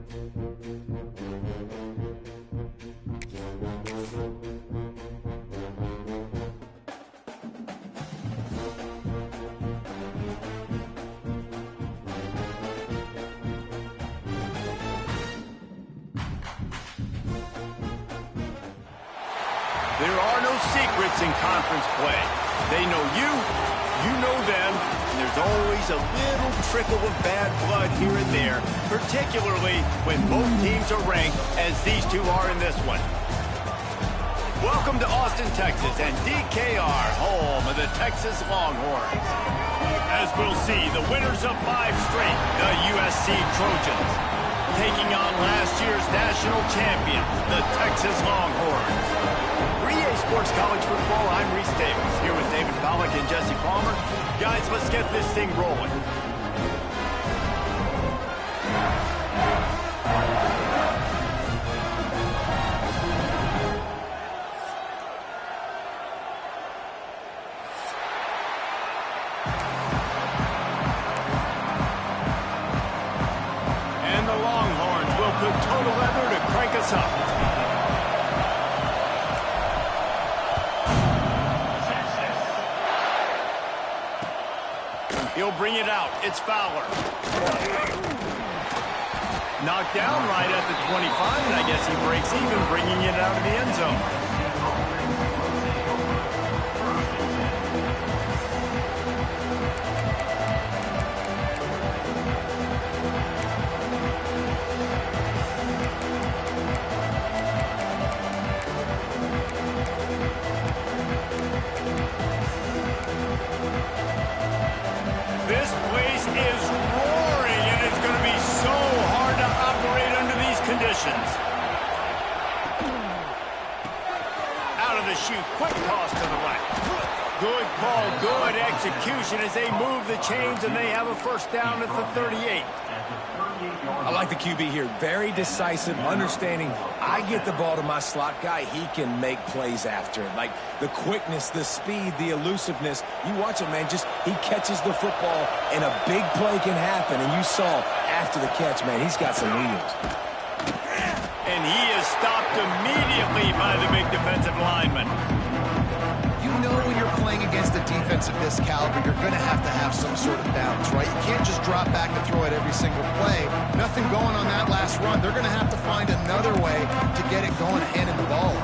There are no secrets in conference play. They know you, you know them, and there's always a little trickle of bad blood here and there, particularly when both teams are ranked as these two are in this one. Welcome to Austin, Texas, and DKR, home of the Texas Longhorns. As we'll see, the winners of 5 straight, the USC Trojans, taking on last year's national champions, the Texas Longhorns. For EA Sports College Football, I'm Reese Davis, here with David Pollack and Jesse Palmer. Guys, let's get this thing rolling. And the Longhorns will put total leather to crank us up. He'll bring it out. It's Fowler. Knocked down right at the 25, and I guess he breaks even, bringing it out of the end zone. This place is roaring, and it's going to be so hard to operate under these conditions. Out of the chute, quick toss to the right. Good call, good execution as they move the chains, and they have a first down at the 38. I like the QB here. Very decisive, understanding I get the ball to my slot guy, he can make plays after it. Like the quickness, the speed, the elusiveness. You watch it, man, just he catches the football and a big play can happen. And you saw after the catch, man, he's got some wheels. And he is stopped immediately by the big defensive lineman. You know when you're playing against a defense of this caliber, you're going to have some sort of balance, right? You can't just drop back and throw it every single play. Nothing going on that last run. They're going to have to find another way to get it going, handing the ball.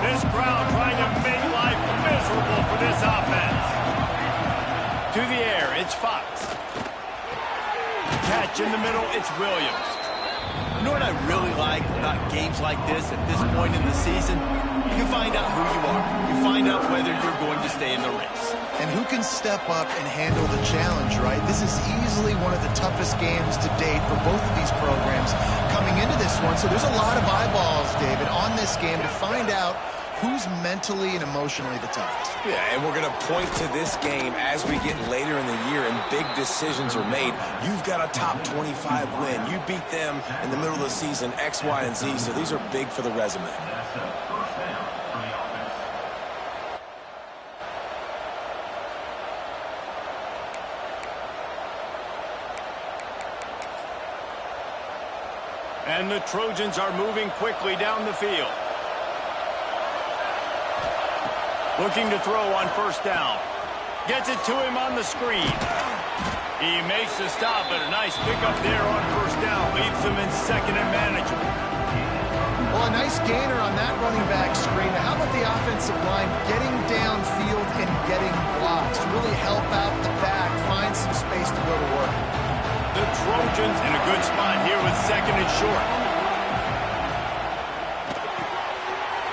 This crowd trying to make life miserable for this offense. To the air, it's Fox. Catch in the middle, it's Williams. You know what I really like about games like this at this point in the season? You find out who you are. You find out whether you're going to stay in the race. And who can step up and handle the challenge, right? This is easily one of the toughest games to date for both of these programs coming into this one. So there's a lot of eyeballs, David, on this game to find out who's mentally and emotionally the toughest. Yeah, and we're going to point to this game as we get later in the year and big decisions are made. You've got a top 25 win. You beat them in the middle of the season, X, Y, and Z, so these are big for the resume. And the Trojans are moving quickly down the field. Looking to throw on first down. Gets it to him on the screen. He makes the stop, but a nice pickup there on first down. Leaves him in second and manageable. Well, a nice gainer on that running back screen. Now, how about the offensive line getting downfield and getting blocks to really help out the back, find some space to go to work. The Trojans in a good spot here with second and short.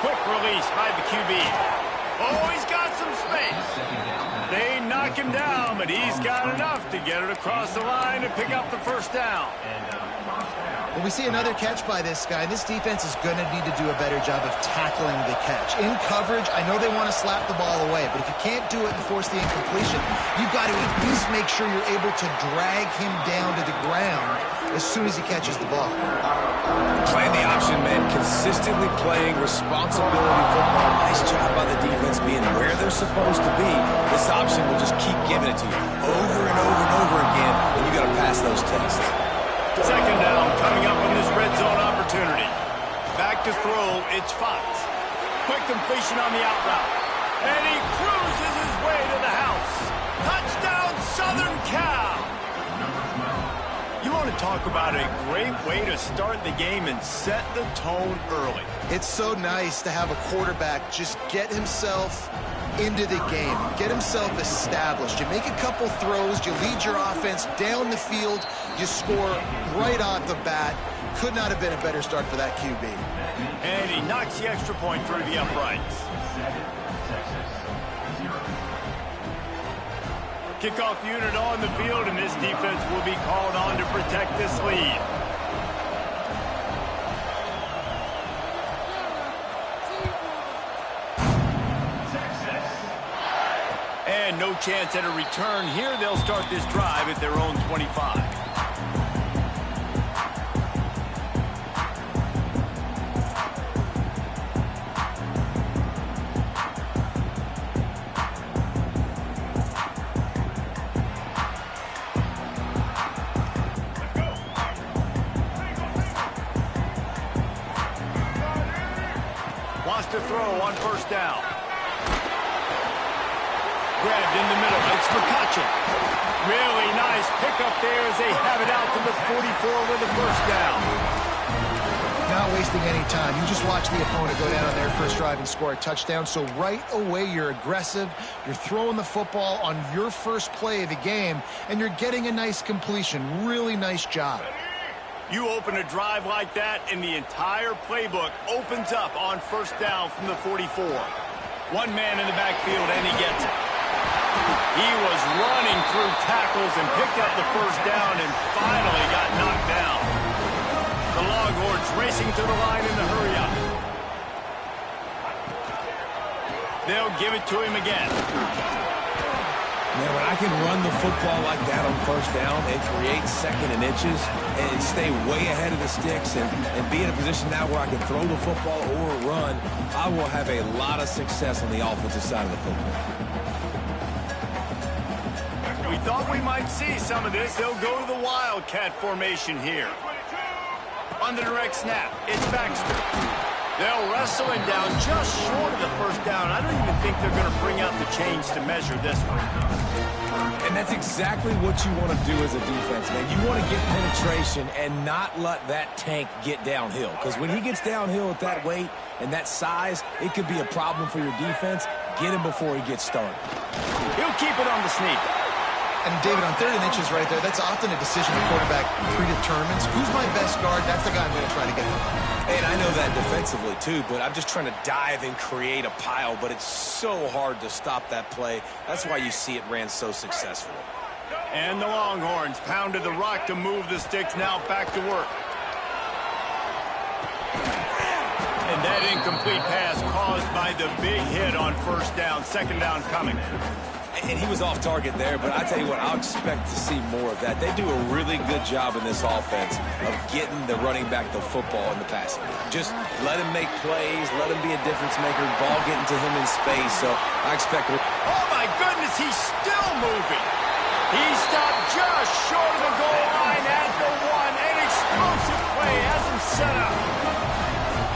Quick release by the QB. Oh, he's got some space. They knock him down, but he's got enough to get it across the line and pick up the first down. Well, we see another catch by this guy. This defense is going to need to do a better job of tackling the catch. In coverage, I know they want to slap the ball away, but if you can't do it and force the incompletion, you've got to at least make sure you're able to drag him down to the ground as soon as he catches the ball. Playing the option, man. Consistently playing responsibility football. Nice job by the defense being where they're supposed to be. This option will just keep giving it to you over and and over and over again, and you got to pass those tests. Second down coming up on this red zone opportunity. Back to throw, it's Fox. Quick completion on the out route. And he cruises his way to the house. Touchdown, Southern Cal! You want to talk about a great way to start the game and set the tone early. It's so nice to have a quarterback just get himself into the game, get himself established. You make a couple throws, you lead your offense down the field, you score right off the bat. Could not have been a better start for that QB. And he knocks the extra point through the uprights. Kickoff unit on the field, and this defense will be called on to protect this lead. And no chance at a return here. They'll start this drive at their own 25. Wants to throw on first down. Grabbed in the middle. It's McCutcheon. Really nice pickup there as they have it out to the 44 with the first down. Not wasting any time. You just watch the opponent go down on their first drive and score a touchdown. So right away, you're aggressive. You're throwing the football on your first play of the game, and you're getting a nice completion. Really nice job. You open a drive like that, and the entire playbook opens up on first down from the 44. One man in the backfield, and he gets it. He was running through tackles and picked up the first down and finally got knocked down. The Longhorns racing to the line in the hurry-up. They'll give it to him again. Man, when I can run the football like that on first down and create second and inches and stay way ahead of the sticks and be in a position now where I can throw the football or run, I will have a lot of success on the offensive side of the football. We thought we might see some of this. They'll go to the Wildcat formation here. On the direct snap, it's Baxter. They'll wrestle him down just short of the first down. I don't even think they're going to bring out the chains to measure this one. And that's exactly what you want to do as a defense, man. You want to get penetration and not let that tank get downhill. Because when he gets downhill at that weight and that size, it could be a problem for your defense. Get him before he gets started. He'll keep it on the sneak. And, David, on third and inches right there, that's often a decision the quarterback predetermines. Who's my best guard? That's the guy I'm going to try to get. And I know that defensively, too, but I'm just trying to dive and create a pile, but it's so hard to stop that play. That's why you see it ran so successfully. And the Longhorns pounded the rock to move the sticks, now back to work. And that incomplete pass caused by the big hit on first down. Second down coming. And he was off target there, but I tell you what, I'll expect to see more of that. They do a really good job in this offense of getting the running back the football in the passing game. Just let him make plays, let him be a difference maker, ball getting to him in space. So I expect... Oh, my goodness, he's still moving. He stopped just short of the goal line at the one. An explosive play has him set up.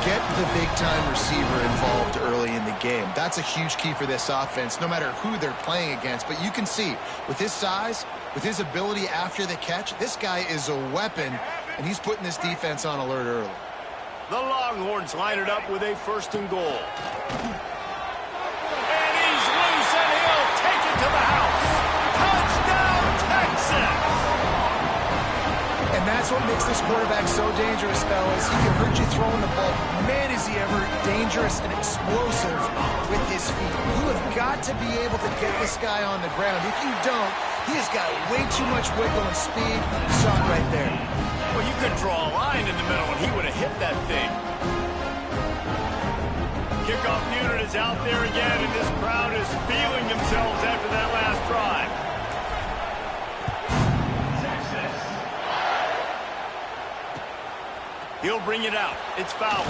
Get the big-time receiver involved early in the game. That's a huge key for this offense, no matter who they're playing against. But you can see, with his size, with his ability after the catch, this guy is a weapon, and he's putting this defense on alert early. The Longhorns line it up with a first and goal. And he's loose, and he'll take it to the house. Touchdown, Texas! And that's what makes this quarterback so dangerous, fellas. He can hurt you throwing the ball. Man, is he ever dangerous and explosive with his feet. You have got to be able to get this guy on the ground. If you don't, he has got way too much wiggle and speed. You saw it right there. Well, you could draw a line in the middle, and he would have hit that thing. Kickoff unit is out there again, and this crowd is feeling themselves after that last drive. He'll bring it out. It's Fowler.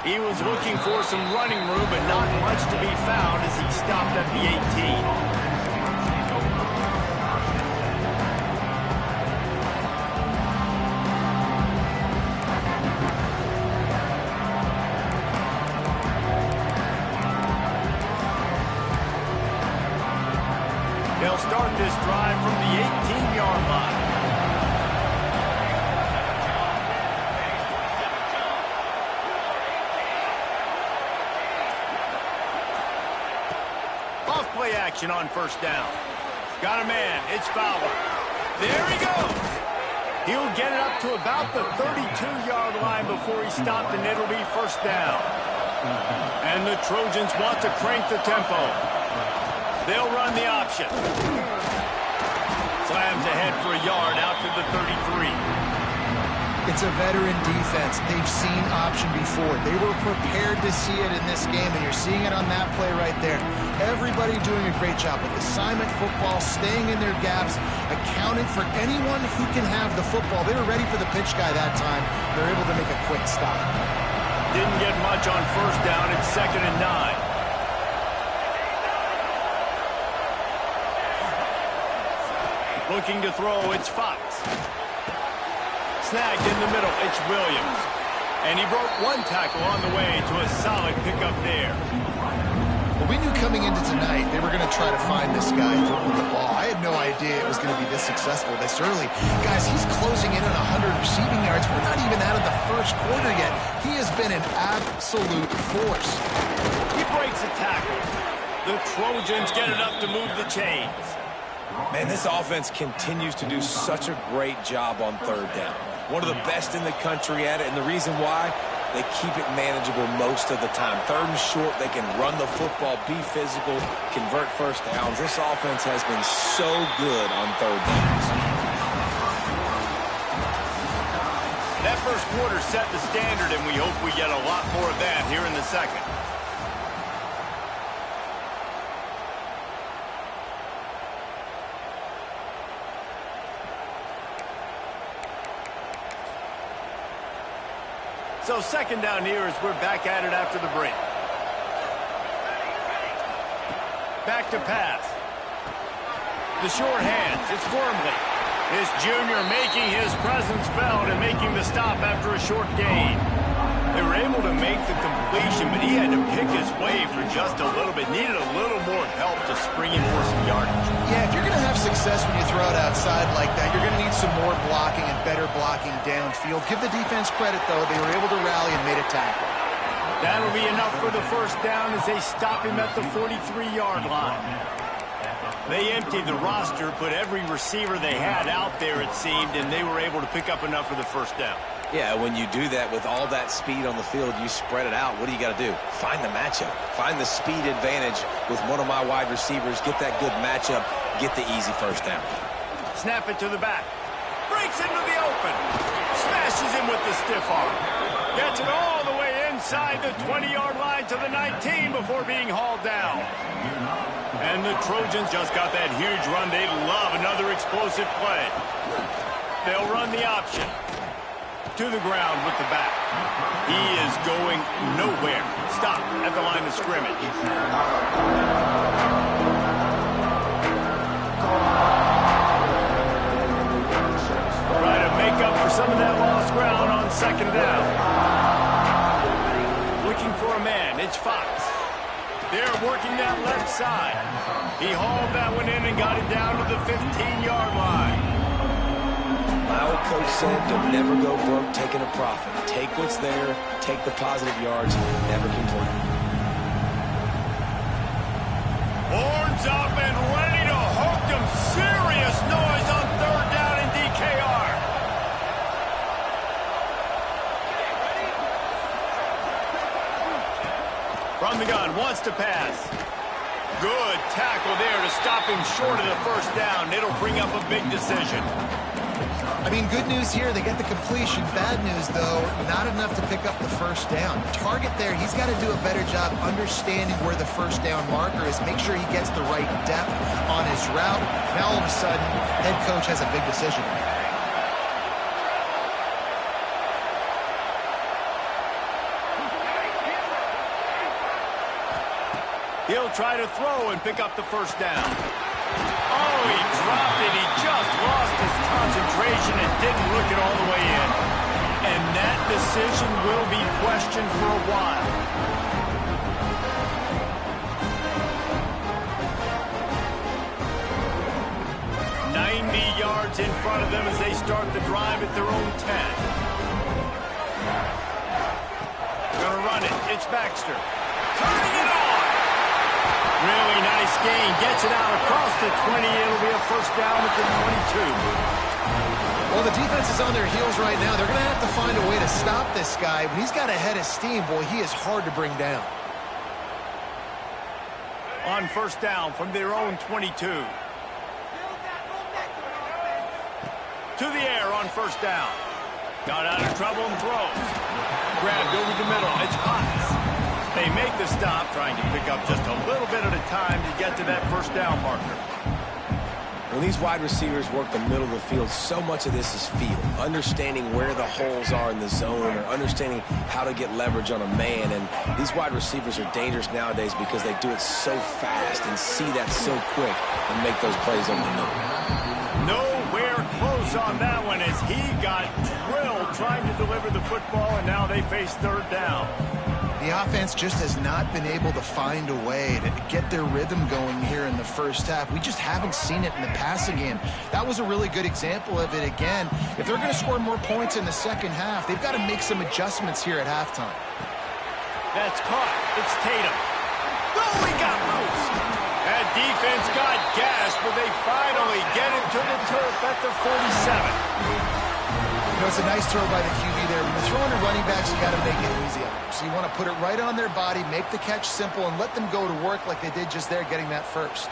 He was looking for some running room, but not much to be found as he stopped at the 18. action on first down. Got a man. It's Fowler. There he goes. He'll get it up to about the 32-yard line before he's stopped, and it'll be first down. And the Trojans want to crank the tempo. They'll run the option. Slams ahead for a yard out to the 33. It's a veteran defense. They've seen option before. They were prepared to see it in this game, and you're seeing it on that play right there. Everybody doing a great job with assignment football, staying in their gaps, accounting for anyone who can have the football. They were ready for the pitch guy that time. They're able to make a quick stop. Didn't get much on first down. It's 2nd and 9. Looking to throw, it's Fox. Snagged in the middle, it's Williams. And he broke one tackle on the way to a solid pickup there. Well, we knew coming into tonight they were going to try to find this guy throwing the ball. I had no idea it was going to be this successful this early. Guys, he's closing in on 100 receiving yards. We're not even out of the first quarter yet. He has been an absolute force. He breaks a tackle. The Trojans get enough to move the chains. Man, this offense continues to do such a great job on third down. One of the best in the country at it, and the reason why, they keep it manageable most of the time. 3rd and short, they can run the football, be physical, convert first downs. This offense has been so good on third downs. That first quarter set the standard, and we hope we get a lot more of that here in the second. So 2nd down here as we're back at it after the break. Back to pass. The short hands. It's Wormley. This junior making his presence felt and making the stop after a short gain. They were able to make the completion, but he had to pick his way for just a little bit. Needed a little more help to spring him for some yardage. Yeah, if you're going to have success when you throw it outside like that, you're going to need some more blocking and better blocking downfield. Give the defense credit, though. They were able to rally and made a tackle. That'll be enough for the first down as they stop him at the 43-yard line. They emptied the roster, put every receiver they had out there, it seemed, and they were able to pick up enough for the first down. Yeah, when you do that with all that speed on the field, you spread it out. What do you got to do? Find the matchup. Find the speed advantage with one of my wide receivers. Get that good matchup. Get the easy first down. Snap it to the back. Breaks into the open. Smashes him with the stiff arm. Gets it all the way inside the 20-yard line to the 19 before being hauled down. And the Trojans just got that huge run. They love another explosive play. They'll run the option. To the ground with the back. He is going nowhere. Stop at the line of scrimmage. Try to make up for some of that lost ground on 2nd down. Looking for a man. It's Fox. They're working that left side. He hauled that one in and got it down to the 15-yard line. My old coach said to never go broke taking a profit. Take what's there, take the positive yards, never complain. Horns up and ready to hook them. Serious noise on 3rd down in DKR. From the gun, wants to pass. Good tackle there to stop him short of the first down. It'll bring up a big decision. I mean, good news here, they get the completion. Bad news, though, not enough to pick up the first down. Target there, he's got to do a better job understanding where the first down marker is, make sure he gets the right depth on his route. Now, all of a sudden, head coach has a big decision. He'll try to throw and pick up the first down. Oh, he dropped it. He just lost his concentration and didn't look it all the way in. And that decision will be questioned for a while. Yards in front of them as they start the drive at their own 10. Gonna run it. It's Baxter. Turning it on. Really nice Nice gain. Gets it out across the 20. It'll be a first down at the 22. Well, the defense is on their heels right now. They're going to have to find a way to stop this guy. But he's got a head of steam. Boy, he is hard to bring down. On first down from their own 22. To the air on first down. Got out of trouble and throws. Grabbed over the middle. It's Potts. They make the stop, trying to pick up just a little bit at a time to get to that first down marker. When these wide receivers work the middle of the field, so much of this is feel. Understanding where the holes are in the zone or understanding how to get leverage on a man. And these wide receivers are dangerous nowadays because they do it so fast and see that so quick and make those plays over the middle. Nowhere close on that one as he got drilled trying to deliver the football, and now they face third down. The offense just has not been able to find a way to get their rhythm going here in the first half. We just haven't seen it in the passing game. That was a really good example of it again. If they're going to score more points in the second half, they've got to make some adjustments here at halftime. That's caught. It's Tatum. Oh, he got loose. That defense got gashed, but they finally get him to the turf at the 47. You know, it's a nice throw by the QB there. When you're throwing to running backs, you got to make it easy on them. So you want to put it right on their body, make the catch simple, and let them go to work like they did just there, getting that first.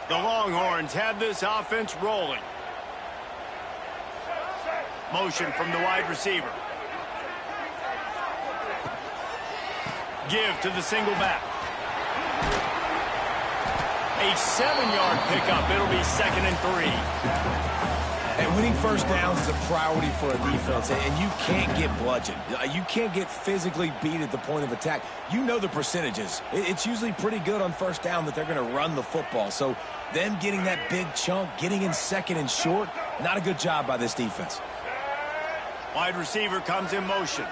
The Longhorns have this offense rolling. Motion from the wide receiver. Give to the single back. A 7-yard pickup. It'll be 2nd and 3. And winning first downs is a priority for a defense, and you can't get bludgeoned. You can't get physically beat at the point of attack. You know the percentages. It's usually pretty good on first down that they're going to run the football. So them getting that big chunk, getting in 2nd and short, not a good job by this defense. Wide receiver comes in motion.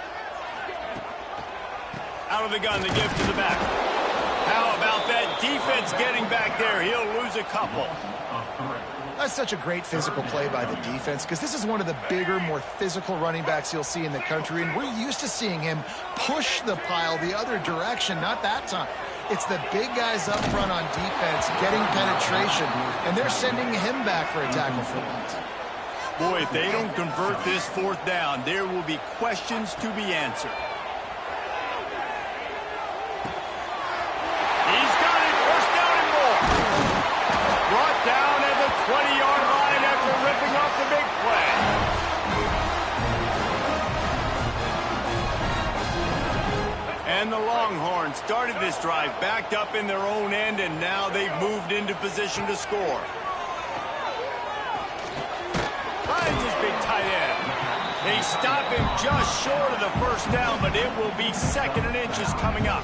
Out of the gun, the give to the back. How about that defense getting back there? He'll lose a couple. That's such a great physical play by the defense because this is one of the bigger, more physical running backs you'll see in the country, and we're used to seeing him push the pile the other direction, not that time. It's the big guys up front on defense getting penetration, and they're sending him back for a tackle for once. Boy, if they don't convert this 4th down, there will be questions to be answered. He's got it, first down and more. Brought down at the 20-yard line after ripping off the big play. And the Longhorns started this drive backed up in their own end, and now they've moved into position to score. Finds his big tight end. They stop him just short of the first down, but it will be 2nd and inches coming up.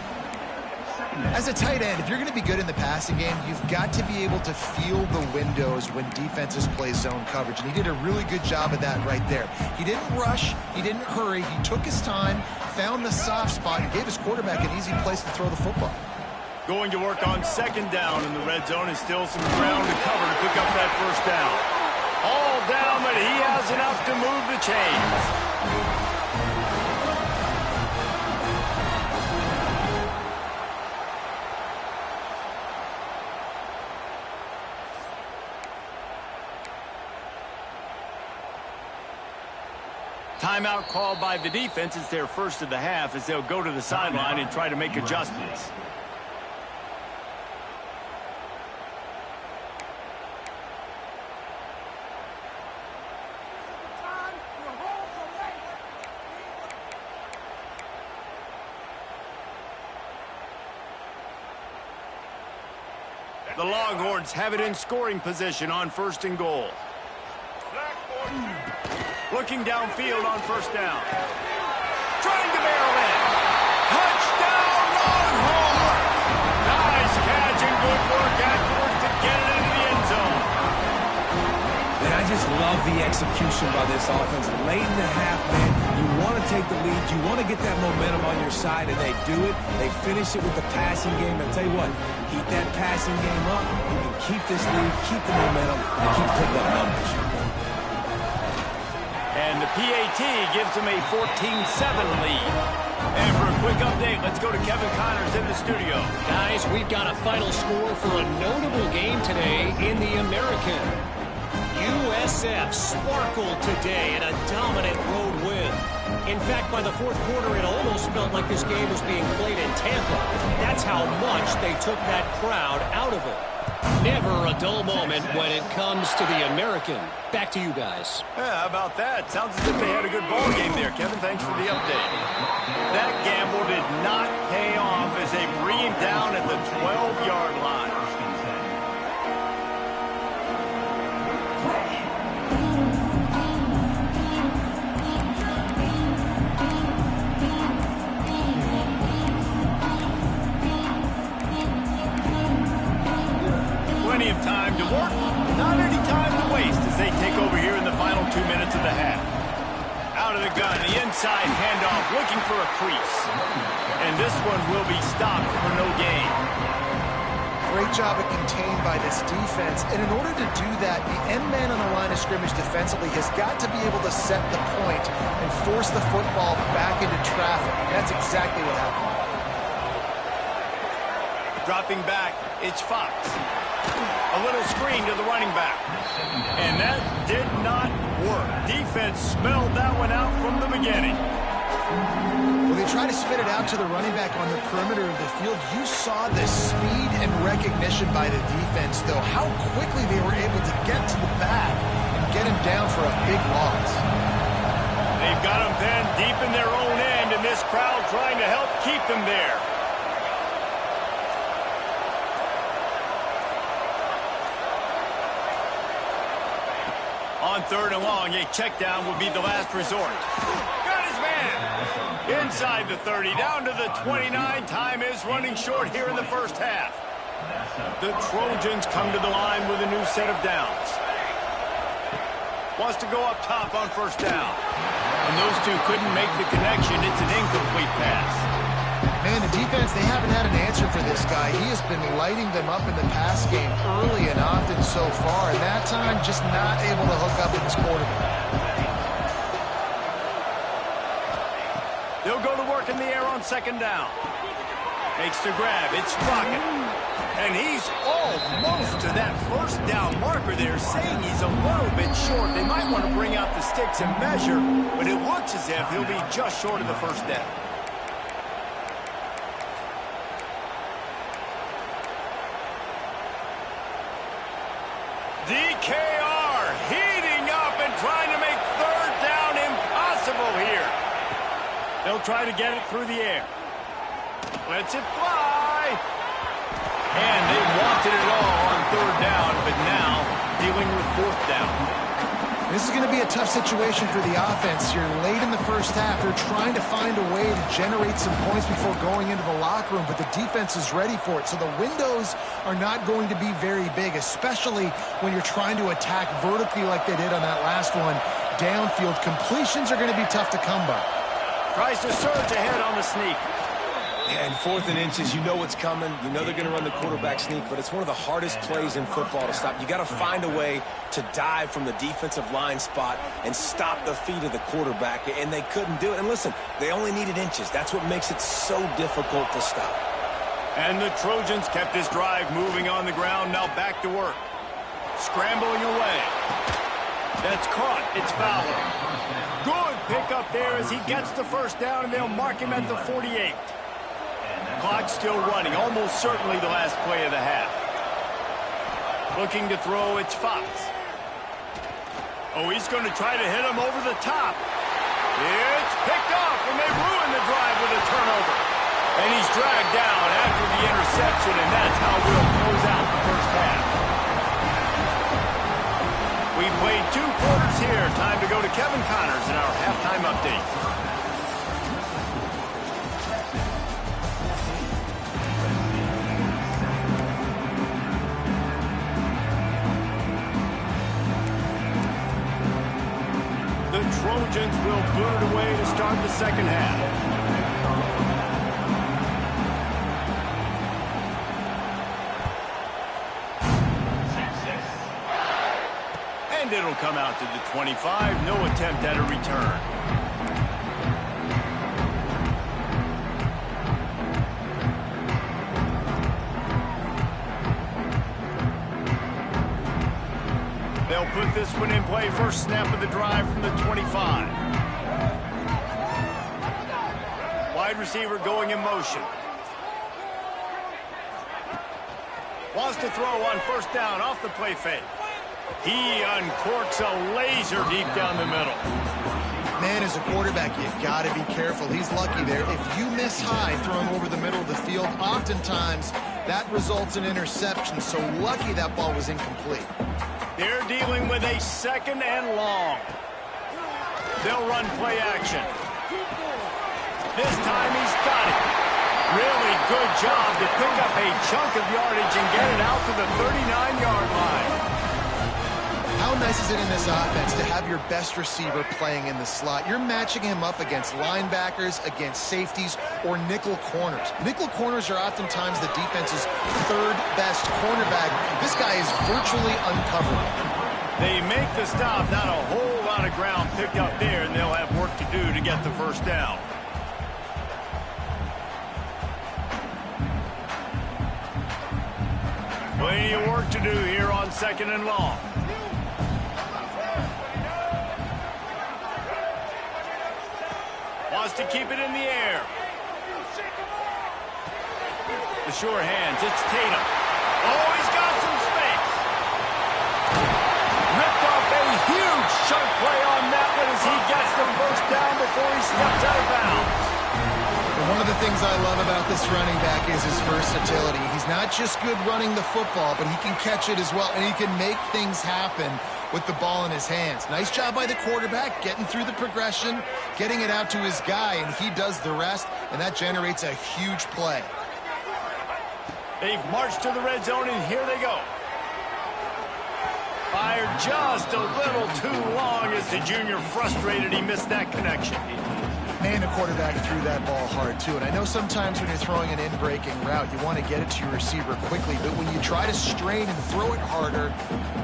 As a tight end, if you're going to be good in the passing game, you've got to be able to feel the windows when defenses play zone coverage, and he did a really good job of that right there. He didn't rush, he didn't hurry, he took his time, found the soft spot, and gave his quarterback an easy place to throw the football. Going to work on 2nd down in the red zone, is still some ground to cover to pick up that first down. All down, but he has enough to move the chains. Timeout called by the defense. It's their first of the half as they'll go to the sideline and try to make adjustments. The Longhorns have it in scoring position on 1st and goal. Looking downfield on first down. Trying to barrel in. Touchdown, Longhorns! Nice catch and good work afterwards to get it into the end zone. And I just love the execution by this offense. Late in the half, man, you want to take the lead. You want to get that momentum on your side, and they do it. They finish it with the passing game. I'll tell you what, keep that passing game up. You can keep this lead, keep the momentum, and keep putting up numbers. And the PAT gives them a 14-7 lead. And for a quick update, let's go to Kevin Connors in the studio. Guys, we've got a final score for a notable game today in the American. USF sparkled today in a dominant road win. In fact, by the fourth quarter, it almost felt like this game was being played in Tampa. That's how much they took that crowd out of it. Never a dull moment when it comes to the American. Back to you guys. Yeah, how about that? Sounds as if they had a good ball game there. Kevin, thanks for the update. That gamble did not pay off as they bring him down at the 12-yard line. Plenty of time to work, not any time to waste as they take over here in the final 2 minutes of the half. Out of the gun, the inside handoff, looking for a crease. And this one will be stopped for no gain. Great job of contained by this defense. And in order to do that, the end man on the line of scrimmage defensively has got to be able to set the point and force the football back into traffic. That's exactly what happened. Dropping back, it's Fox. A little screen to the running back. And that did not work. Defense smelled that one out from the beginning. When they try to spit it out to the running back on the perimeter of the field, you saw the speed and recognition by the defense, though, how quickly they were able to get to the back and get him down for a big loss. They've got him pinned deep in their own end, and this crowd trying to help keep them there. On 3rd and long, a check down would be the last resort. Got his man. Inside the 30, down to the 29. Time is running short here in the first half. The Trojans come to the line with a new set of downs. Wants to go up top on 1st down. And those two couldn't make the connection. It's an incomplete pass. Man, the defense, they haven't had an answer for this guy. He has been lighting them up in the pass game early and often so far, and that time just not able to hook up with his quarterback. They'll go to work in the air on 2nd down. Makes the grab. It's Crockett. And he's almost to that 1st down marker there, saying he's a little bit short. They might want to bring out the sticks and measure, but it looks as if he'll be just short of the 1st down. DKR heating up and trying to make 3rd down impossible here. They'll try to get it through the air. Lets it fly. And they wanted it all on 3rd down, but now dealing with 4th down. This is going to be a tough situation for the offense here. Late in the first half, they're trying to find a way to generate some points before going into the locker room, but the defense is ready for it. So the windows are not going to be very big, especially when you're trying to attack vertically like they did on that last one. Downfield completions are going to be tough to come by. Tries to surge ahead on the sneak. Yeah, and 4th and inches, you know what's coming. You know they're going to run the quarterback sneak, but it's one of the hardest plays in football to stop. You got to find a way to dive from the defensive line spot and stop the feet of the quarterback, and they couldn't do it. And listen, they only needed inches. That's what makes it so difficult to stop. And the Trojans kept this drive moving on the ground, now back to work. Scrambling away. That's caught. It's Fowler. Good pickup there as he gets the 1st down, and they'll mark him at the 48. Clock still running, almost certainly the last play of the half. Looking to throw, it's Fox. Oh, he's going to try to hit him over the top. It's picked off, and they ruin the drive with a turnover. And he's dragged down after the interception, and that's how we'll close out the first half. We played 2 quarters here. Time to go to Kevin Connors in our halftime update. The Trojans will boot it away to start the 2nd half. And it'll It'll come out to the 25. No attempt at a return. They'll put this one in play. First snap of the drive from the 25. Wide receiver going in motion. Wants to throw on first down off the play fake. He uncorks a laser deep down the middle. Man, as a quarterback, you got to be careful. He's lucky there. If you miss high throwing over the middle of the field, oftentimes that results in interception. So lucky that ball was incomplete. They're dealing with a second and long. They'll run play action. This time he's got it. Really good job to pick up a chunk of yardage and get it out to the 39-yard line. How nice is it in this offense to have your best receiver playing in the slot? You're matching him up against linebackers, against safeties, or nickel corners. Nickel corners are oftentimes the defense's third best cornerback. This guy is virtually uncoverable. They make the stop. Not a whole lot of ground picked up there, and they'll have work to do to get the first down. Plenty of work to do here on second and long. Wants to keep it in the air. The sure hands. It's Tatum. Oh, he's got some space. Ripped off a huge chunk play on that one as he gets the first down before he steps out of bounds. One of the things I love about this running back is his versatility. He's not just good running the football, but he can catch it as well, and he can make things happen with the ball in his hands. Nice job by the quarterback, getting through the progression, getting it out to his guy, and he does the rest, and that generates a huge play. They've marched to the red zone, and here they go. Fired just a little too long as the junior frustrated he missed that connection. Man, the quarterback threw that ball hard, too. And I know sometimes when you're throwing an in-breaking route, you want to get it to your receiver quickly. But when you try to strain and throw it harder,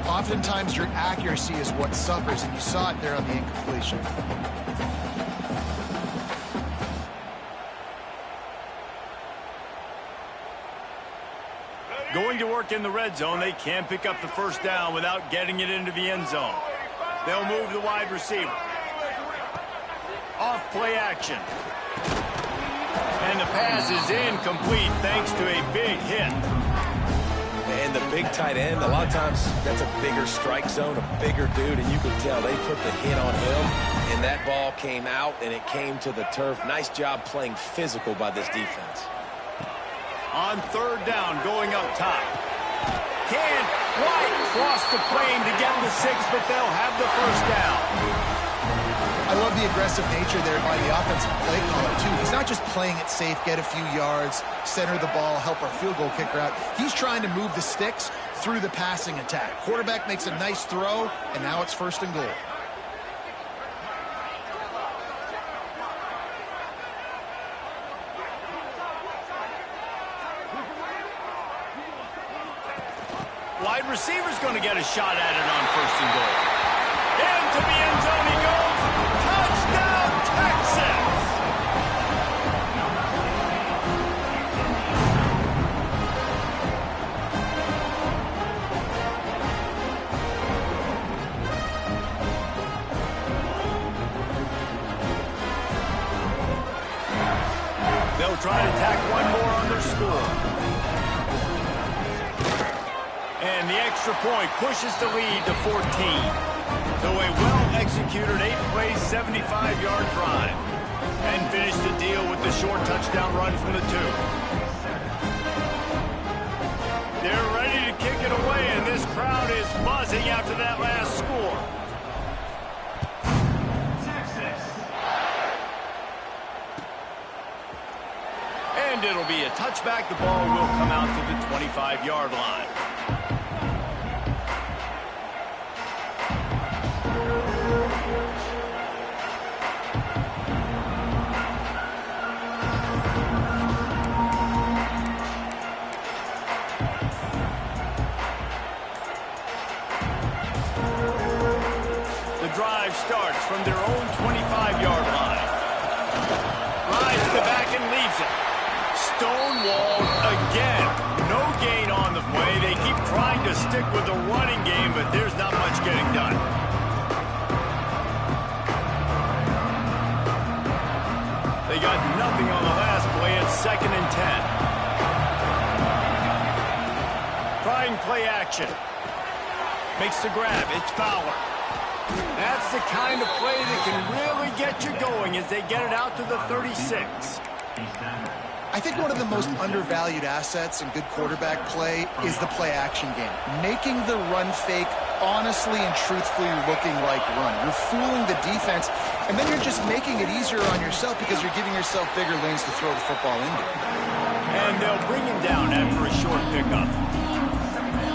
oftentimes your accuracy is what suffers. And you saw it there on the incompletion. Going to work in the red zone, they can't pick up the first down without getting it into the end zone. They'll move the wide receiver. Off play action. And the pass is incomplete thanks to a big hit. And the big tight end, a lot of times that's a bigger strike zone, a bigger dude, and you can tell they put the hit on him, and that ball came out, and it came to the turf. Nice job playing physical by this defense. On third down, going up top. Can't quite cross the plane to get the 6, but they'll have the first down. I love the aggressive nature there by the offensive play caller, too. He's not just playing it safe, get a few yards, center the ball, help our field goal kicker out. He's trying to move the sticks through the passing attack. Quarterback makes a nice throw, and now it's first and goal. Wide receiver's going to get a shot at it on first and goal. Into the end zone he goes. Touchdown, Texas! They'll try to tack one more on their score. And the extra point pushes the lead to 14. So a well-executed 8-play, 75-yard drive. And finish the deal with the short touchdown run from the 2. They're ready to kick it away, and this crowd is buzzing after that last score. And it'll be a touchback. The ball will come out to the 25-yard line. stick with the running game, but there's not much getting done. They got nothing on the last play. It's 2nd and 10. Trying play action. Makes the grab. It's Fowler. That's the kind of play that can really get you going as they get it out to the 36. I think one of the most undervalued assets in good quarterback play is the play-action game. Making the run fake honestly and truthfully looking like run. You're fooling the defense, and then you're just making it easier on yourself because you're giving yourself bigger lanes to throw the football into. And they'll bring him down after a short pickup.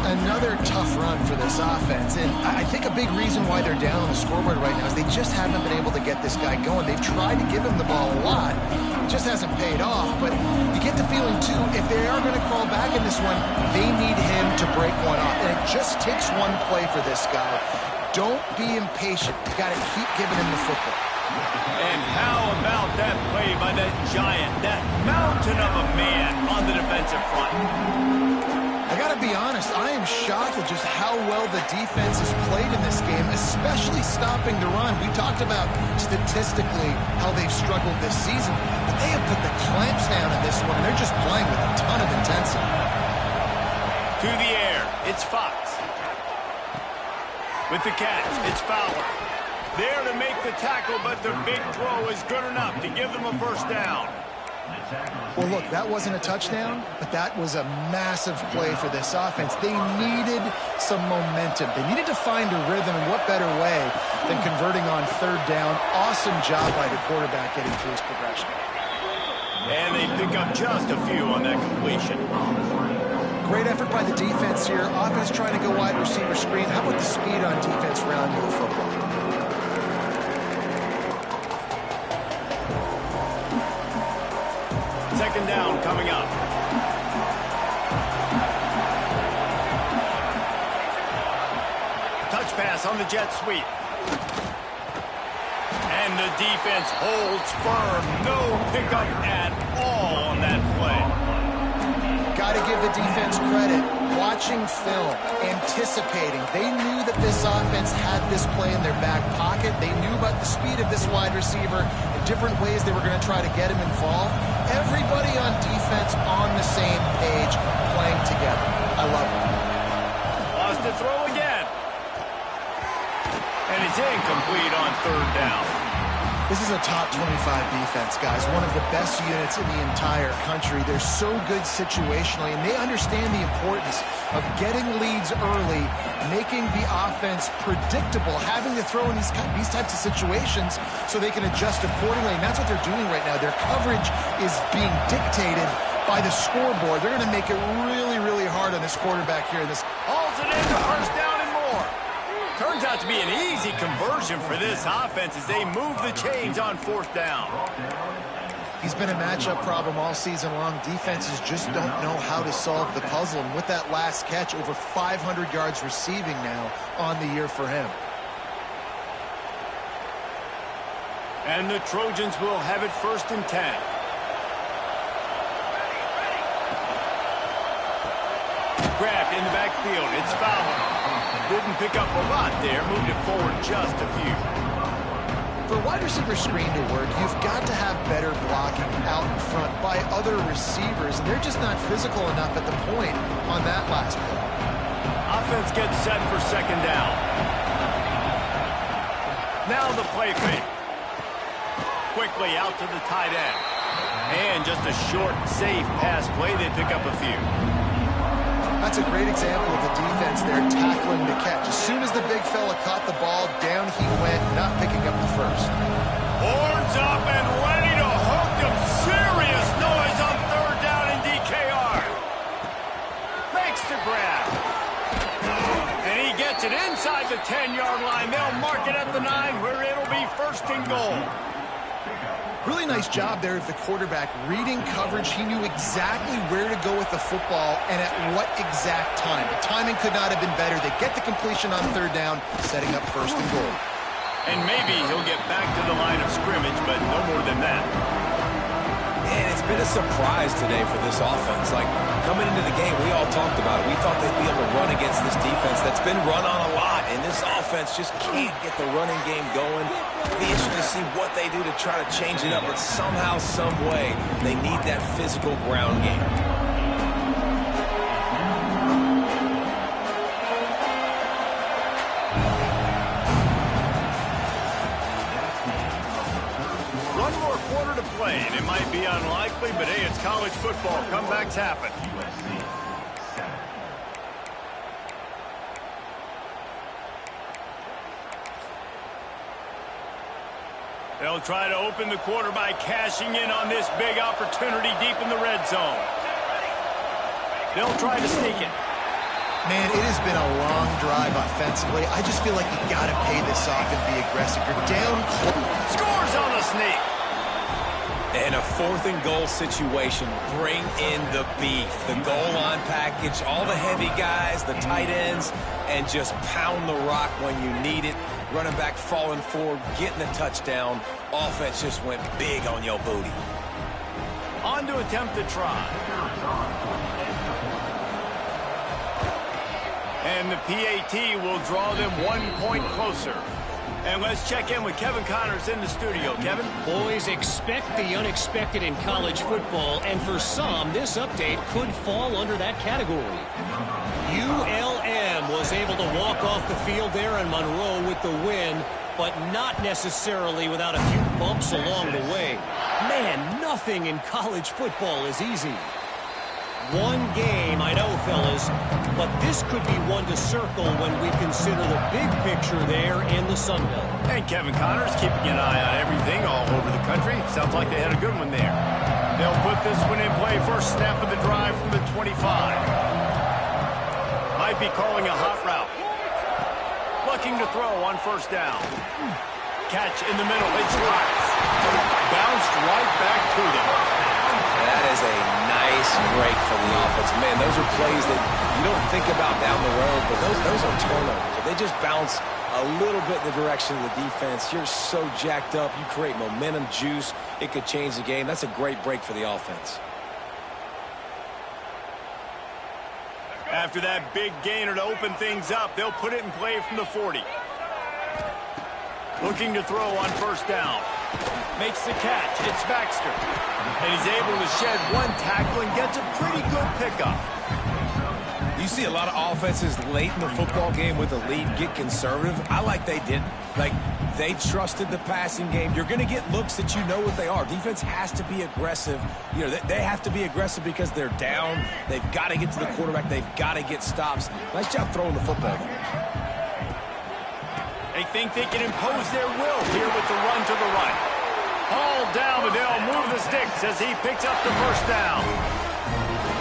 Another tough run for this offense, and I think a big reason why they're down on the scoreboard right now is they just haven't been able to get this guy going. They've tried to give him the ball a lot. It just hasn't paid off, but you get the feeling, too, if they are going to crawl back in this one, they need him to break one off, and it just takes one play for this guy. Don't be impatient. You got to keep giving him the football. And how about that play by that giant, that mountain of a man on the defensive front? I got to be honest, I am shocked at just how well the defense has played in this game, especially stopping the run. We talked about statistically how they've struggled this season, but they have put the clamps down in this one, and they're just playing with a ton of intensity. To the air, it's Fox. With the catch, it's Fowler. There to make the tackle, but the big throw is good enough to give them a first down. Well, look, that wasn't a touchdown, but that was a massive play for this offense. They needed some momentum. They needed to find a rhythm, and what better way than converting on 3rd down. Awesome job by the quarterback getting through his progression. And they pick up just a few on that completion. Great effort by the defense here. Offense trying to go wide receiver screen. How about the speed on defense rallying the football? 2nd down coming up. Touch pass on the jet sweep. And the defense holds firm. No pickup at all on that play. Got to give the defense credit. Watching film, anticipating. They knew that this offense had this play in their back pocket. They knew about the speed of this wide receiver and different ways they were going to try to get him involved. Everybody on defense on the same page, playing together. I love it. Lost the throw again. And it's incomplete on 3rd down. This is a top 25 defense, guys. One of the best units in the entire country. They're so good situationally, and they understand the importance of getting leads early, making the offense predictable, having to throw in these types of situations so they can adjust accordingly. And that's what they're doing right now. Their coverage is being dictated by the scoreboard. They're going to make it really, really hard on this quarterback here. Hauls it in for first down and more. Turns out to be an easy conversion for this offense as they move the chains on 4th down. He's been a matchup problem all season long. Defenses just don't know how to solve the puzzle. And with that last catch, over 500 yards receiving now on the year for him. And the Trojans will have it 1st and 10. Grabbed in the backfield. It's Fowler. Didn't pick up a lot there. Moved it forward just a few. For a wide receiver screen to work, you've got to have better blocking out in front by other receivers. And they're just not physical enough at the point on that last play. Offense gets set for 2nd down. Now the play fake. Quickly out to the tight end. And just a short, safe pass play. They pick up a few. That's a great example of the defense there tackling the catch. As soon as the big fella caught the ball, down he went, not picking up the first. Horns up and ready to hook them. Serious noise on 3rd down in DKR. Makes the grab. And he gets it inside the 10-yard line. They'll mark it at the 9 where it'll be 1st and goal. Really nice job there of the quarterback reading coverage. He knew exactly where to go with the football and at what exact time. The timing could not have been better. They get the completion on 3rd down, setting up 1st and goal. And maybe he'll get back to the line of scrimmage, but no more than that. And it's been a surprise today for this offense. Like, coming into the game, we all talked about it. We thought they'd be able to run against this defense that's been run on a lot, and this offense just can't get the running game going. It'll be interesting to see what they do to try to change it up, but somehow, some way, they need that physical ground game. And it might be unlikely, but hey, it's college football. Comebacks happen. They'll try to open the quarter by cashing in on this big opportunity deep in the red zone. They'll try to sneak it. Man, it has been a long drive offensively. I just feel like you got to pay this off and be aggressive. You're down. Scores on the sneak. In a 4th and goal situation, bring in the beef. The goal line package, all the heavy guys, the tight ends, and just pound the rock when you need it. Running back falling forward, getting the touchdown. Offense just went big on your booty. On to attempt to try. And the PAT will draw them 1 point closer. And let's check in with Kevin Connors in the studio. Kevin? Boys, expect the unexpected in college football, and for some, this update could fall under that category. ULM was able to walk off the field there in Monroe with the win, but not necessarily without a few bumps along the way. Man, nothing in college football is easy. One game, I know, fellas, but this could be one to circle when we consider the big picture there in the Sun Belt. And Kevin Connors keeping an eye on everything all over the country. Sounds like they had a good one there. They'll put this one in play. First snap of the drive from the 25. Might be calling a hot route. Looking to throw on first down. Catch in the middle. It's right. Bounced right back to them. That is a nice break for the offense. Man, those are plays that you don't think about down the road, but those are turnovers. If they just bounce a little bit in the direction of the defense, you're so jacked up. You create momentum, juice. It could change the game. That's a great break for the offense. After that big gainer to open things up, they'll put it in play from the 40. Looking to throw on first down. Makes the catch. It's Baxter. And he's able to shed one tackle and gets a pretty good pickup. You see a lot of offenses late in the football game with a lead get conservative. I like they didn't. Like, they trusted the passing game. You're going to get looks that you know what they are. Defense has to be aggressive. You know, they have to be aggressive because they're down. They've got to get to the quarterback. They've got to get stops. Nice job throwing the football there. They think they can impose their will here with the run to the right. Hauled down, but they'll move the sticks as he picks up the first down.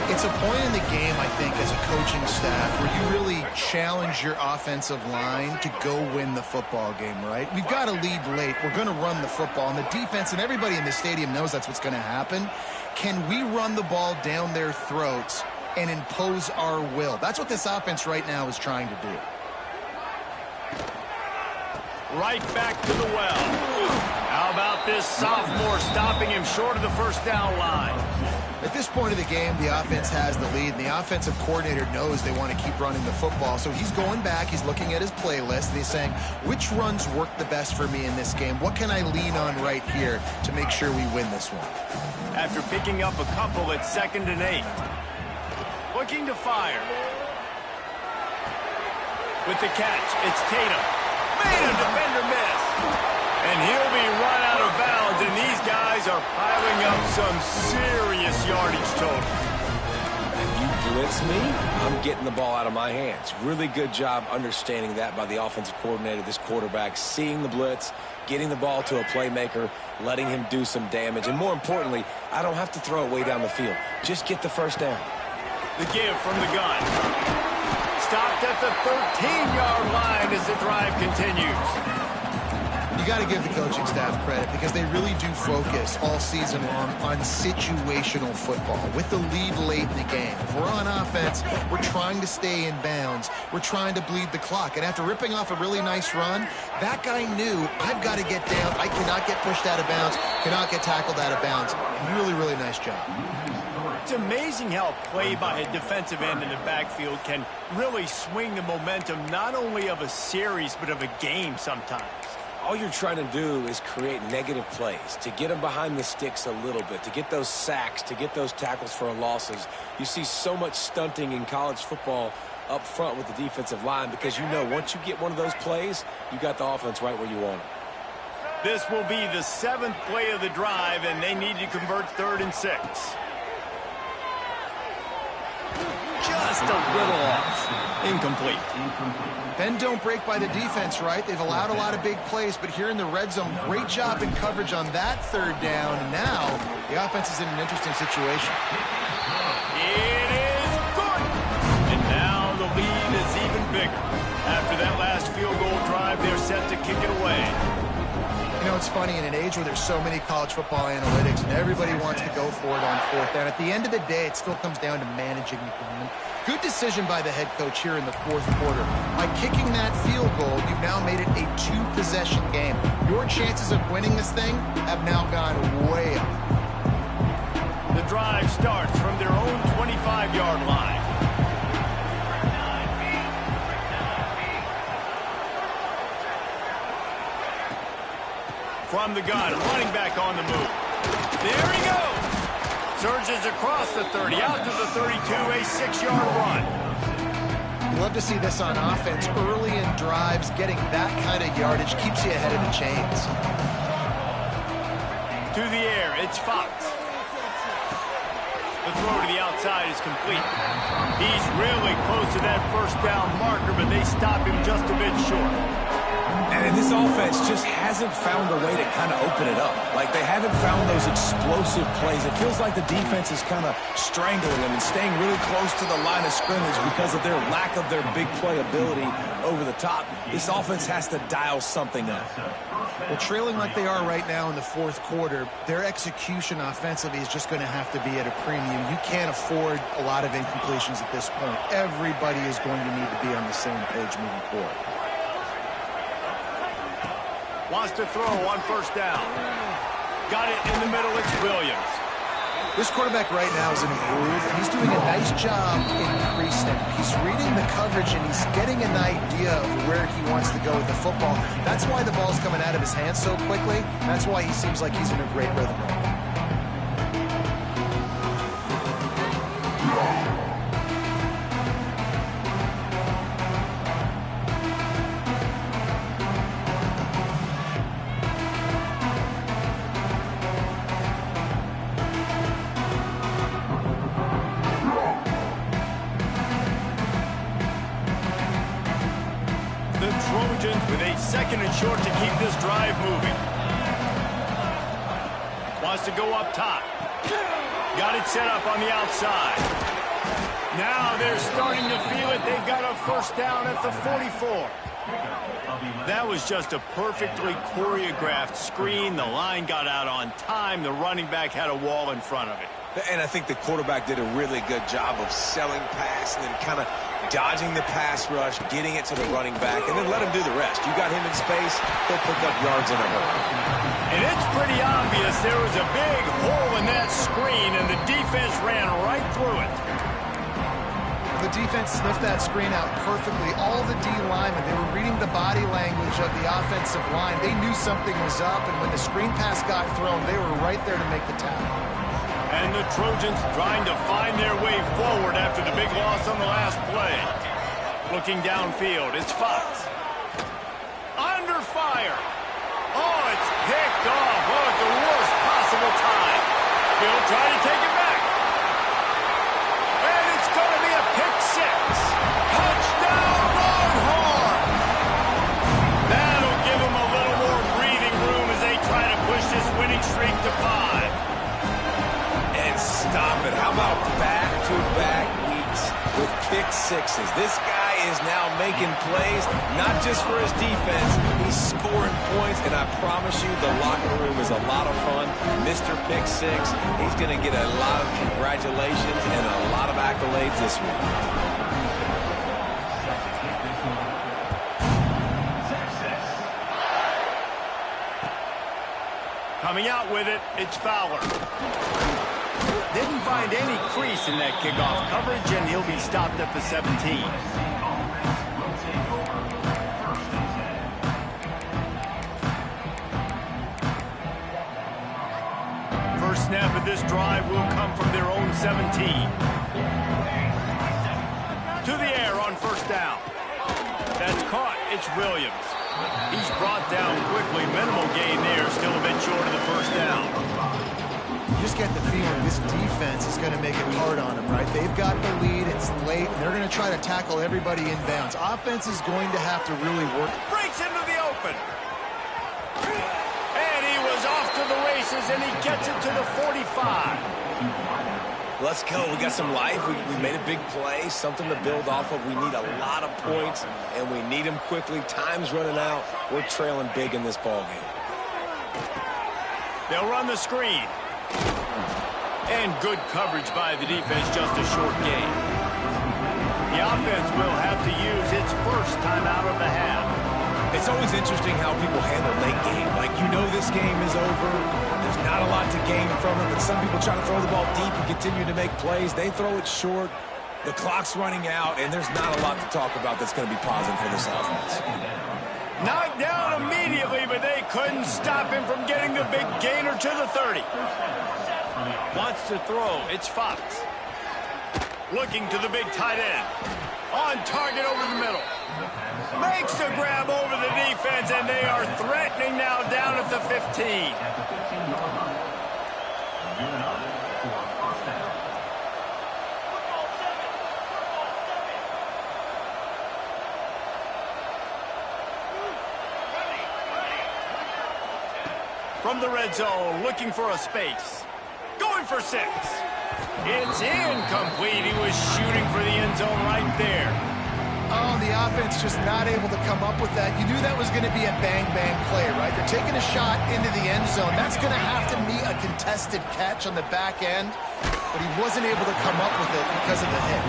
It's a point in the game, I think, as a coaching staff where you really challenge your offensive line to go win the football game, right? We've got to lead late. We're going to run the football. And the defense and everybody in the stadium knows that's what's going to happen. Can we run the ball down their throats and impose our will? That's what this offense right now is trying to do. Right back to the well. How about this sophomore stopping him short of the first down line? At this point of the game, the offense has the lead, and the offensive coordinator knows they want to keep running the football. So he's going back, he's looking at his playlist, and he's saying, which runs work the best for me in this game? What can I lean on right here to make sure we win this one? After picking up a couple at 2nd and 8. Looking to fire. With the catch, it's Tatum. Made a defender miss. And he'll be run out of bounds, and these guys are piling up some serious yardage total. If you blitz me, I'm getting the ball out of my hands. Really good job understanding that by the offensive coordinator, this quarterback, seeing the blitz, getting the ball to a playmaker, letting him do some damage. And more importantly, I don't have to throw it way down the field. Just get the first down. The give from the gun. Stopped at the 13-yard line as the drive continues. You got to give the coaching staff credit because they really do focus all season long on situational football with the lead late in the game. If we're on offense, we're trying to stay in bounds. We're trying to bleed the clock. And after ripping off a really nice run, that guy knew, I've got to get down. I cannot get pushed out of bounds, cannot get tackled out of bounds. Really, really nice job. It's amazing how a play by a defensive end in the backfield can really swing the momentum not only of a series but of a game sometimes. All you're trying to do is create negative plays, to get them behind the sticks a little bit, to get those sacks, to get those tackles for losses. You see so much stunting in college football up front with the defensive line because you know once you get one of those plays, you got the offense right where you want it. This will be the 7th play of the drive, and they need to convert 3rd and 6. Just a little off. Incomplete. Bend don't break by the defense, right? They've allowed a lot of big plays, but here in the red zone, great job in coverage on that 3rd down. And now the offense is in an interesting situation. It is good. And now the lead is even bigger. After that last field goal drive, they're set to kick it away. You know, it's funny, in an age where there's so many college football analytics and everybody wants to go for it on 4th down, at the end of the day, it still comes down to managing the game. Good decision by the head coach here in the 4th quarter. By kicking that field goal, you've now made it a 2-possession game. Your chances of winning this thing have now gone way up. The drive starts from their own 25-yard line. From the gun, running back on the move. There he goes. Surges across the 30, out to the 32, a 6-yard run. You love to see this on offense. Early in drives, getting that kind of yardage keeps you ahead of the chains. To the air, it's Fox. The throw to the outside is complete. He's really close to that 1st down marker, but they stop him just a bit short. And this offense just hasn't found a way to kind of open it up. Like, they haven't found those explosive plays. It feels like the defense is kind of strangling them and staying really close to the line of scrimmage because of their lack of their big play ability over the top. This offense has to dial something up. Well, trailing like they are right now in the 4th quarter, their execution offensively is just going to have to be at a premium. You can't afford a lot of incompletions at this point. Everybody is going to need to be on the same page moving forward. Wants to throw on 1st down. Got it in the middle. It's Williams. This quarterback right now is an improve, and he's doing a nice job in pre-snap. He's reading the coverage, and he's getting an idea of where he wants to go with the football. That's why the ball's coming out of his hands so quickly. That's why he seems like he's in a great rhythm right now. With a 2nd and short to keep this drive moving. Wants to go up top. Got it set up on the outside. Now they're starting to feel it. They've got a 1st down at the 44. That was just a perfectly choreographed screen. The line got out on time. The running back had a wall in front of it. And I think the quarterback did a really good job of selling pass and then kind of dodging the pass rush, getting it to the running back, and then let him do the rest. You got him in space, he'll pick up yards in a hurry. And it's pretty obvious there was a big hole in that screen, and the defense ran right through it. The defense sniffed that screen out perfectly. All the D linemen, they were reading the body language of the offensive line. They knew something was up, and when the screen pass got thrown, they were right there to make the tackle. And the Trojans trying to find their way forward after the big loss on the last play. Looking downfield, it's Fox. Under fire. Oh, it's picked off. Oh, at the worst possible time. He'll try to take it back. And it's going to be a pick 6. Touchdown, Longhorn. That'll give them a little more breathing room as they try to push this winning streak to 5. Stop it. How about back-to-back weeks with pick 6s? This guy is now making plays, not just for his defense. He's scoring points, and I promise you the locker room is a lot of fun. Mr. Pick Six, he's going to get a lot of congratulations and a lot of accolades this week. Coming out with it, it's Fowler. Didn't find any crease in that kickoff coverage, and he'll be stopped at the 17. First snap of this drive will come from their own 17. To the air on first down. That's caught. It's Williams. He's brought down quickly. Minimal gain there. Still a bit short of the first down. You just get the feeling this defense is going to make it hard on them, right? They've got the lead. It's late, and they're going to try to tackle everybody inbounds. Offense is going to have to really work. Breaks into the open. And he was off to the races, and he gets it to the 45. Let's go. We got some life. We made a big play, something to build off of. We need a lot of points, and we need them quickly. Time's running out. We're trailing big in this ballgame. They'll run the screen. And good coverage by the defense, just a short gain. The offense will have to use its first timeout of the half. It's always interesting how people handle late game. Like, you know this game is over. There's not a lot to gain from it, but some people try to throw the ball deep and continue to make plays. They throw it short. The clock's running out, and there's not a lot to talk about that's going to be positive for this offense. Knocked down immediately, but they couldn't stop him from getting the big gainer to the 30. Wants to throw. It's Fox. Looking to the big tight end. On target over the middle. Makes the grab over the defense, and they are threatening now down at the 15. From the red zone, looking for a space. Going for 6. It's incomplete. He was shooting for the end zone right there. Oh, the offense just not able to come up with that. You knew that was going to be a bang-bang play, right? They're taking a shot into the end zone. That's going to have to meet a contested catch on the back end, but he wasn't able to come up with it because of the hit.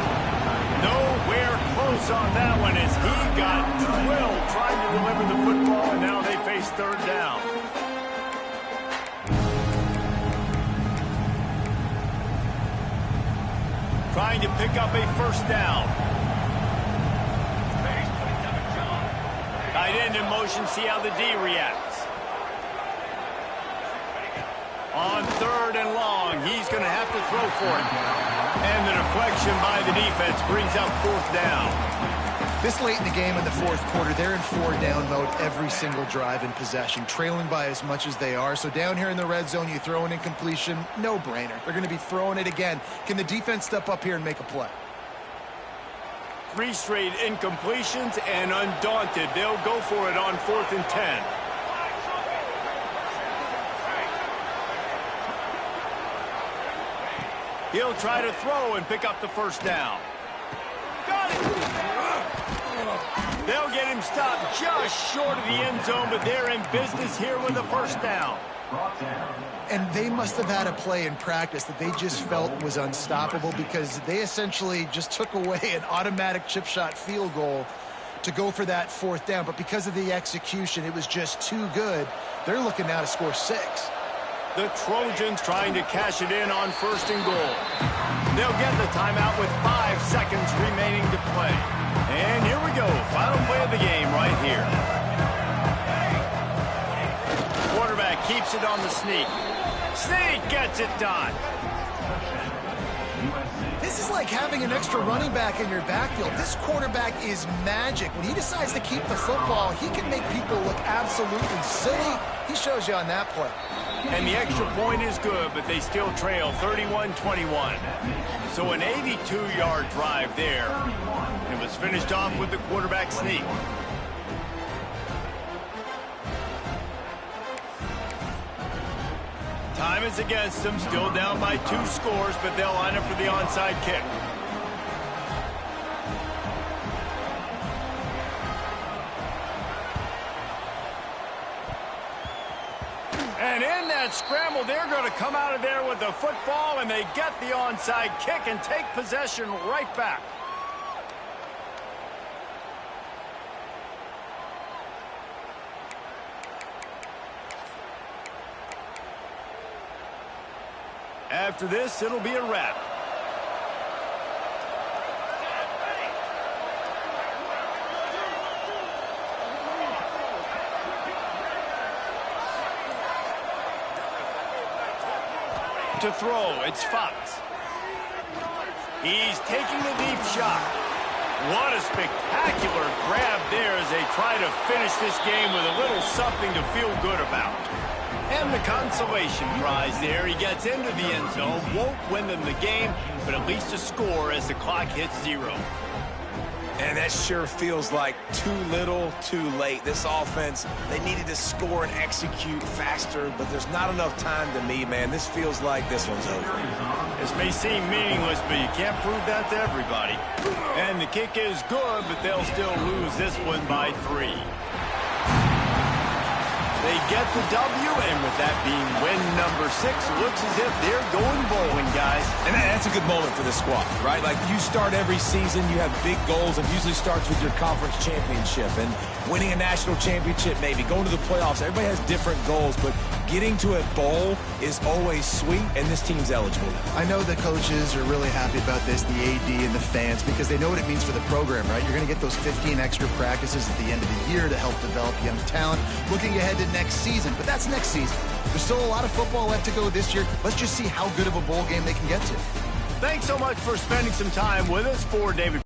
Nowhere close on that one as he got drilled trying to deliver the football, and now they face third down. Trying to pick up a first down. Tight end in motion, see how the D reacts. On third and long, he's going to have to throw for it. And the deflection by the defense brings up fourth down. This late in the game in the fourth quarter, they're in 4-down mode every single drive in possession, trailing by as much as they are. So down here in the red zone, you throw an incompletion, no-brainer. They're going to be throwing it again. Can the defense step up here and make a play? 3 straight incompletions, and undaunted, they'll go for it on 4th and 10. He'll try to throw and pick up the first down. Got it! They'll get him stopped just short of the end zone, but they're in business here with a first down. And they must have had a play in practice that they just felt was unstoppable because they essentially just took away an automatic chip shot field goal to go for that 4th down. But because of the execution, it was just too good. They're looking now to score 6. The Trojans trying to cash it in on 1st and goal. They'll get the timeout with 5 seconds remaining to play. And here we go. Final play of the game right here. Quarterback keeps it on the sneak. Sneak gets it done. This is like having an extra running back in your backfield. This quarterback is magic. When he decides to keep the football, he can make people look absolutely silly. He shows you on that play. And the extra point is good, but they still trail 31-21. So an 82-yard drive there. And it was finished off with the quarterback sneak. Time is against them, still down by 2 scores, but they'll line up for the onside kick. that scramble, they're going to come out of there with the football, and they get the onside kick and take possession right back. After this, it'll be a wrap. To throw, it's Fox. He's taking the deep shot. What a spectacular grab there as they try to finish this game with a little something to feel good about. And the consolation prize there. He gets into the end zone, won't win them the game, but at least a score as the clock hits 0. And that sure feels like too little, too late. This offense, they needed to score and execute faster, but there's not enough time to me, man. This feels like this one's over. This may seem meaningless, but you can't prove that to everybody. And the kick is good, but they'll still lose this one by 3. They get the W, and with that being win number 6, looks as if they're going bowling, guys. And that's a good moment for this squad, right? Like, you start every season, you have big goals, and usually starts with your conference championship and winning a national championship, maybe going to the playoffs. Everybody has different goals, but getting to a bowl is always sweet, and this team's eligible now. I know the coaches are really happy about this, the AD and the fans, because they know what it means for the program, right? You're going to get those 15 extra practices at the end of the year to help develop young talent. Looking ahead to next season, but that's next season. There's still a lot of football left to go this year. Let's just see how good of a bowl game they can get to. Thanks so much for spending some time with us. For David